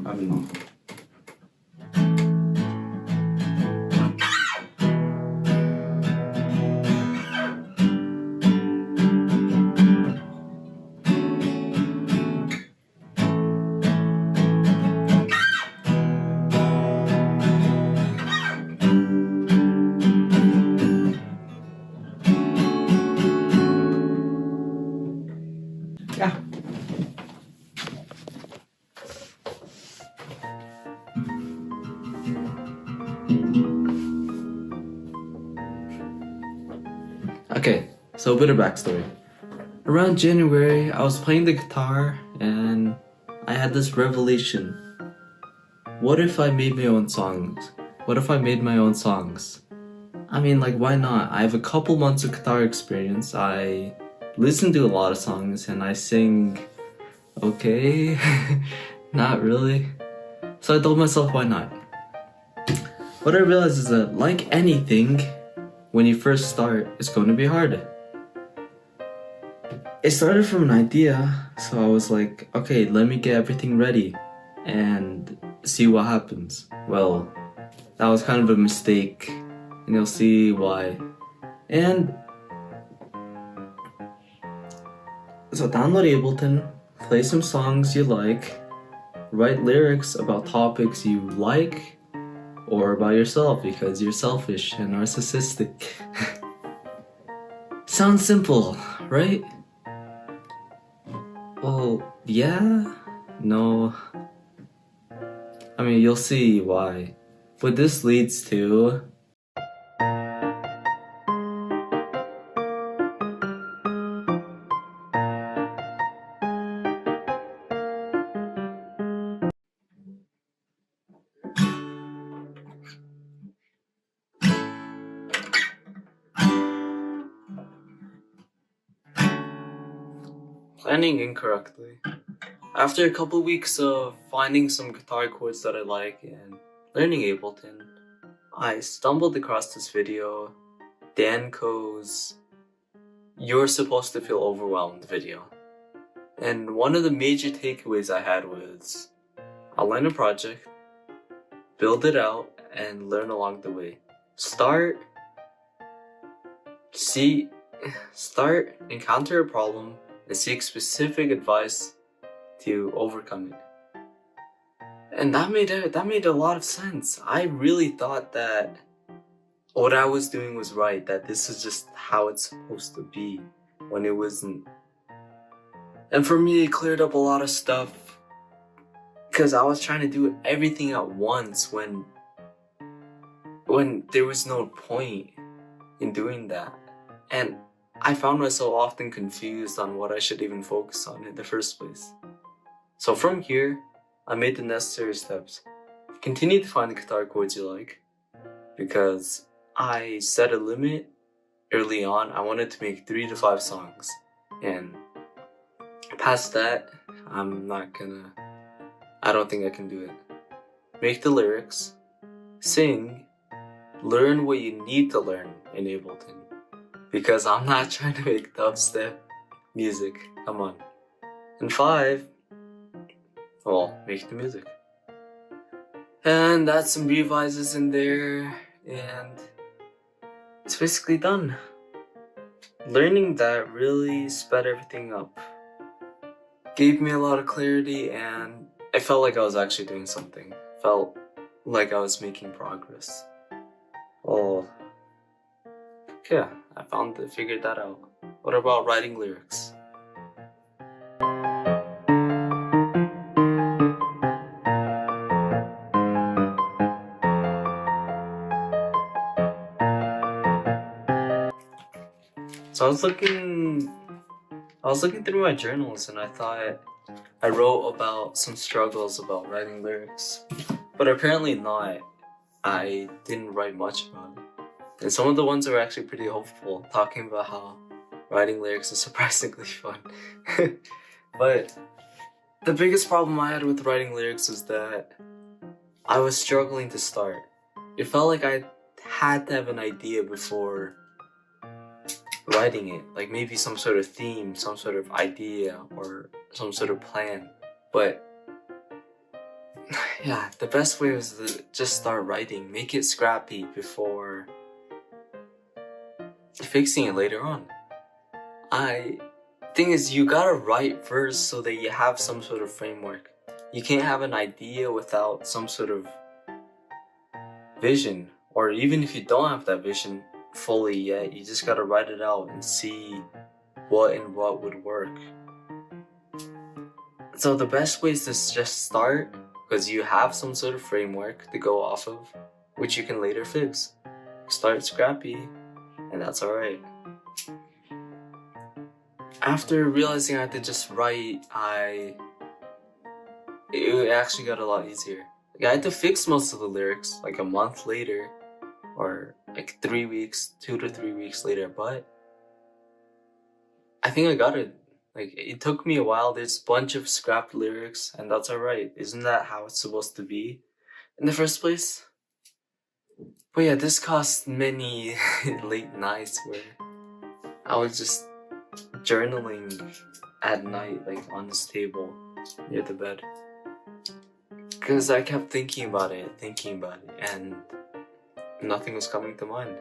I don't know. Yeah. Okay, so a bit of backstory. Around January, I was playing the guitar and I had this revelation. What if I made my own songs? What if I made my own songs? I mean, like, why not? I have a couple months of guitar experience. I listen to a lot of songs and I sing okay, not really. So I told myself, why not? What I realized is that, like anything, when you first start, it's going to be hard. It started from an idea, so I was like, okay, let me get everything ready and see what happens. Well, that was kind of a mistake, and you'll see why. And so download Ableton, play some songs you like, write lyrics about topics you like, or about yourself because you're selfish and narcissistic. Sounds simple, right? Well, yeah, no. I mean, you'll see why. What this leads to... planning incorrectly. After a couple weeks of finding some guitar chords that I like and learning Ableton, I stumbled across this video, Danko's "You're Supposed to Feel Overwhelmed" video. And one of the major takeaways I had was, outline a project, build it out, and learn along the way. Start, encounter a problem, and seek specific advice to overcome it. And that made a lot of sense. I really thought that what I was doing was right, that this is just how it's supposed to be, when it wasn't. And for me, it cleared up a lot of stuff, because I was trying to do everything at once when there was no point in doing that. And I found myself often confused on what I should even focus on in the first place. So from here, I made the necessary steps. Continue to find the guitar chords you like, because I set a limit early on. I wanted to make 3 to 5 songs, and past that, I don't think I can do it. Make the lyrics, sing, learn what you need to learn in Ableton, because I'm not trying to make dubstep music, come on. And 5, well, make the music. And add some revises in there, and it's basically done. Learning that really sped everything up. Gave me a lot of clarity, and I felt like I was actually doing something. Felt like I was making progress. Well, yeah, figured that out. What about writing lyrics? So I was looking through my journals and I thought I wrote about some struggles about writing lyrics, but apparently not. I didn't write much about it. And some of the ones were actually pretty hopeful, talking about how writing lyrics is surprisingly fun. But the biggest problem I had with writing lyrics was that I was struggling to start. It felt like I had to have an idea before writing it, like maybe some sort of theme, some sort of idea, or some sort of plan. But yeah, the best way was to just start writing, make it scrappy before fixing it later on. Thing is, you gotta write first so that you have some sort of framework. You can't have an idea without some sort of vision, or even if you don't have that vision fully yet, you just gotta write it out and see what would work. So the best way is to just start, because you have some sort of framework to go off of, which you can later fix. Start scrappy, and that's alright. After realizing I had to just write, it actually got a lot easier. Like, I had to fix most of the lyrics like a month later, or like 2 to 3 weeks later, but I think I got it. Like, it took me a while. There's a bunch of scrapped lyrics, and that's alright. Isn't that how it's supposed to be in the first place? But yeah, this caused many late nights where I was just journaling at night, like on this table near the bed. Because I kept thinking about it, and nothing was coming to mind.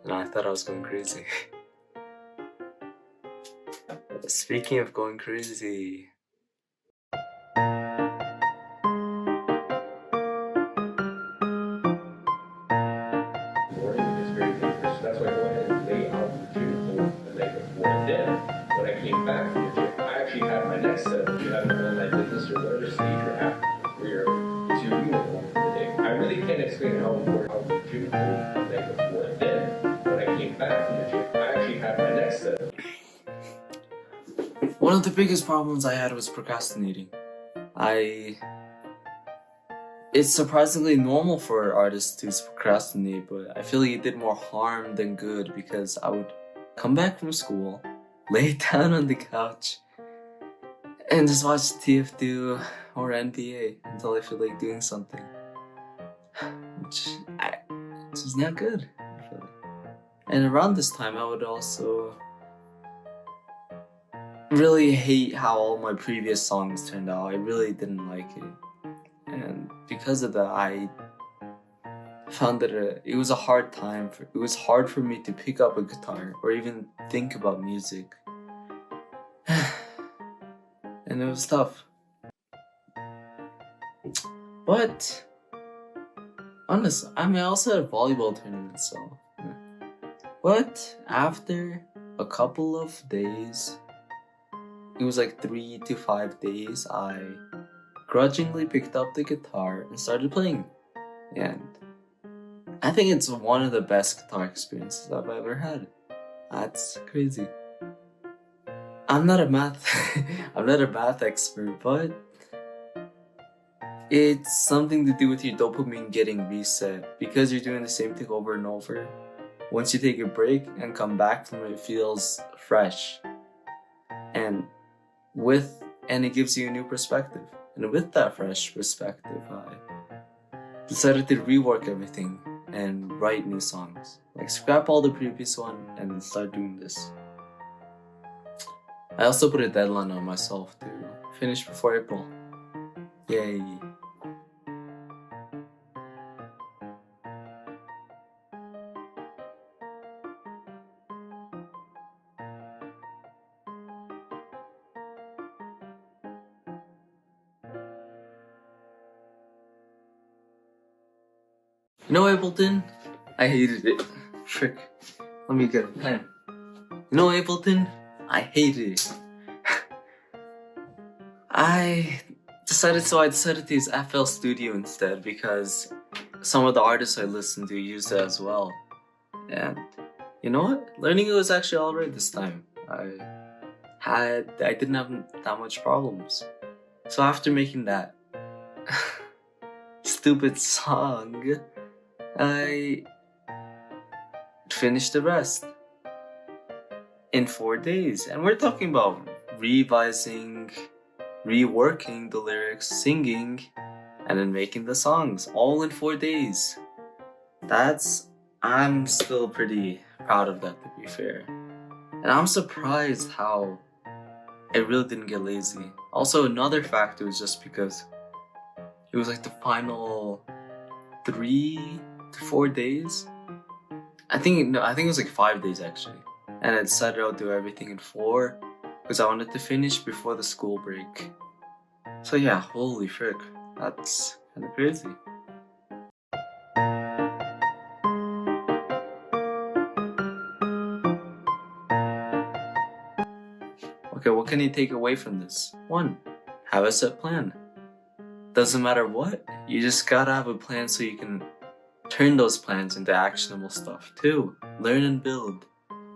And I thought I was going crazy. Speaking of going crazy, It's very dangerous. That's why I went ahead and lay out the tuning pool the night before. Then, when I came back from the gym, I actually had my next set. If you have an online business or whatever stage you're at in your career, to uniform for the day. I really can't explain how important I was the tuning pool the night before. Then, when I came back from the gym, I actually had my next set. one of the biggest problems I had was procrastinating. It's surprisingly normal for artists to procrastinate, but I feel like it did more harm than good because I would come back from school, lay down on the couch, and just watch TF2 or NBA until I feel like doing something. Which is not good. I feel like. And around this time, I would also really hate how all my previous songs turned out. I really didn't like it. And because of that, I found that it was a hard time. It was hard for me to pick up a guitar or even think about music. And it was tough. But honestly, I also had a volleyball tournament, so. Yeah. But after a couple of days, it was like 3 to 5 days, I grudgingly picked up the guitar and started playing. And I think it's one of the best guitar experiences I've ever had. That's crazy. I'm not a math expert, but it's something to do with your dopamine getting reset because you're doing the same thing over and over. Once you take a break and come back from it, it feels fresh. And it gives you a new perspective. And with that fresh perspective, I decided to rework everything and write new songs. Like scrap all the previous one and start doing this. I also put a deadline on myself to finish before April. Yay. You know Ableton? I hated it. Frick. Let me get a pen. You know Ableton? I hated it. I decided to use FL Studio instead because some of the artists I listen to use it as well. And you know what? Learning it was actually alright this time. I didn't have that much problems. So after making that stupid song, I finished the rest in 4 days. And we're talking about revising, reworking the lyrics, singing, and then making the songs all in 4 days. I'm still pretty proud of that, to be fair. And I'm surprised how I really didn't get lazy. Also, another factor was just because it was like the final 3 to 4 days. I think it was like 5 days actually. And I decided I'll do everything in 4 because I wanted to finish before the school break. So yeah, holy frick, that's kind of crazy. Okay, what can you take away from this? 1. Have a set plan. Doesn't matter what, you just gotta have a plan so you can turn those plans into actionable stuff. 2. Learn and build.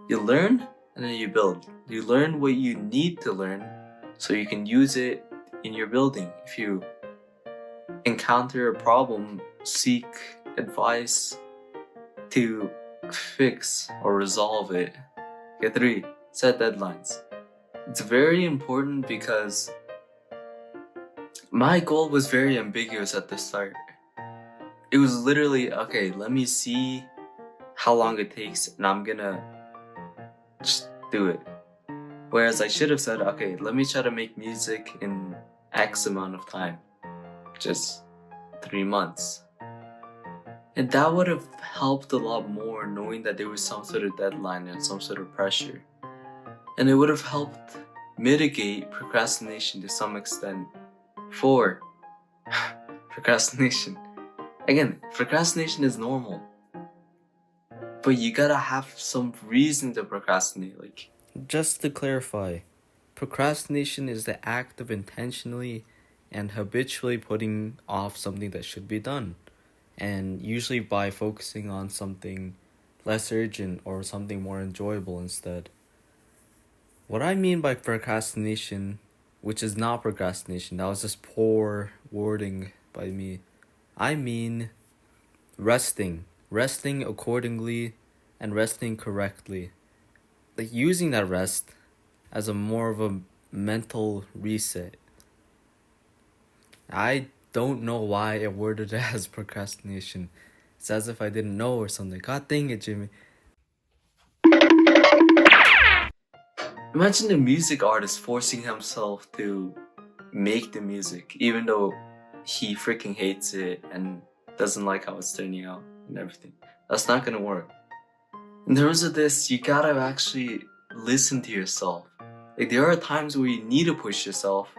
You learn and then you build. You learn what you need to learn so you can use it in your building. If you encounter a problem, seek advice to fix or resolve it. Okay, 3. Set deadlines. It's very important because my goal was very ambiguous at the start. It was literally, okay, let me see how long it takes and I'm gonna just do it. Whereas I should have said, okay, let me try to make music in X amount of time. Just 3 months. And that would have helped a lot more knowing that there was some sort of deadline and some sort of pressure. And it would have helped mitigate procrastination to some extent. 4. Procrastination. Again, procrastination is normal. But you gotta have some reason to procrastinate. Like, just to clarify, procrastination is the act of intentionally and habitually putting off something that should be done. And usually by focusing on something less urgent or something more enjoyable instead. What I mean by procrastination, which is not procrastination, that was just poor wording by me. I mean resting accordingly and resting correctly. Like using that rest as a more of a mental reset. I don't know why I worded it as procrastination. It's as if I didn't know or something. God dang it, Jimmy. Imagine a music artist forcing himself to make the music, even though he freaking hates it and doesn't like how it's turning out and everything. That's not gonna work. In terms of this, you gotta actually listen to yourself. Like, there are times where you need to push yourself.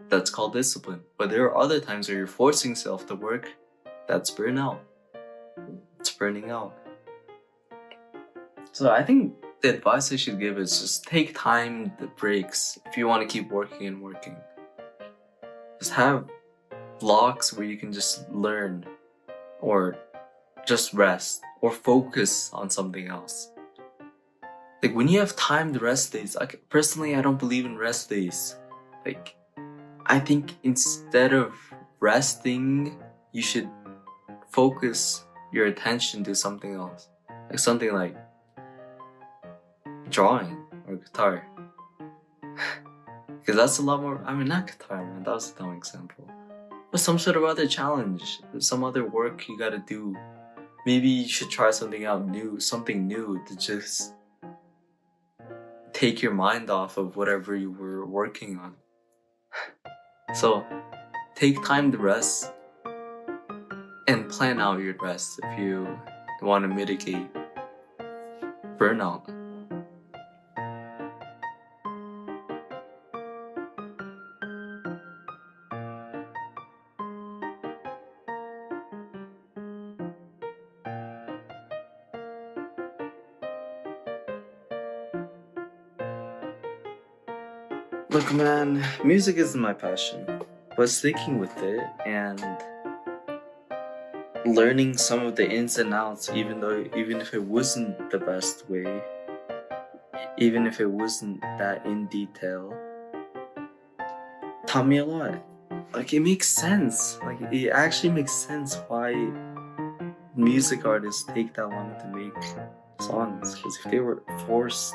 That's called discipline. But there are other times where you're forcing yourself to work. That's burnout. It's burning out. So I think the advice I should give is just take time, the breaks, if you want to keep working and working. Just have blocks where you can just learn or just rest or focus on something else. Like, when you have timed rest days, personally, I don't believe in rest days. Like, I think instead of resting, you should focus your attention to something else. Like something like drawing or guitar. Because that's a lot more, not guitar, man, that was a dumb example. But some sort of other challenge, some other work you gotta do. Maybe you should try something new to just take your mind off of whatever you were working on. So, take time to rest and plan out your rest if you want to mitigate burnout. Look, man, music isn't my passion, but sticking with it and learning some of the ins and outs, even if it wasn't the best way, even if it wasn't that in detail, taught me a lot. Like, it makes sense. Like, it actually makes sense why music artists take that long to make songs. Because if they were forced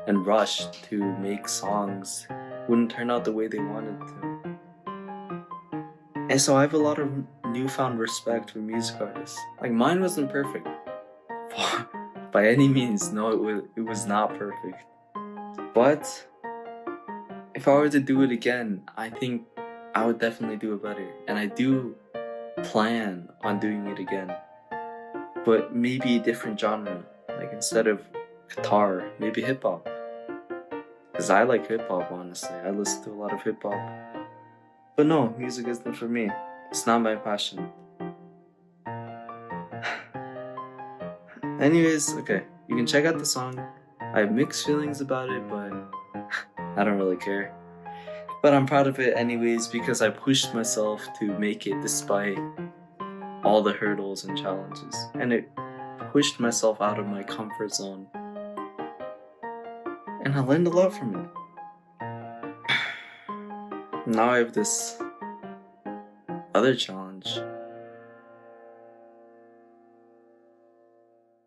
and rushed to make songs, it wouldn't turn out the way they wanted to. And so I have a lot of newfound respect for music artists. Like, mine wasn't perfect. By any means, no, it was not perfect. But if I were to do it again, I think I would definitely do it better. And I do plan on doing it again. But maybe a different genre. Like, instead of guitar, maybe hip hop. Because I like hip hop, honestly. I listen to a lot of hip hop. But no, music isn't for me. It's not my passion. Anyways, okay, you can check out the song. I have mixed feelings about it, but I don't really care. But I'm proud of it anyways because I pushed myself to make it despite all the hurdles and challenges. And it pushed myself out of my comfort zone. And I learned a lot from it. Now I have this other challenge.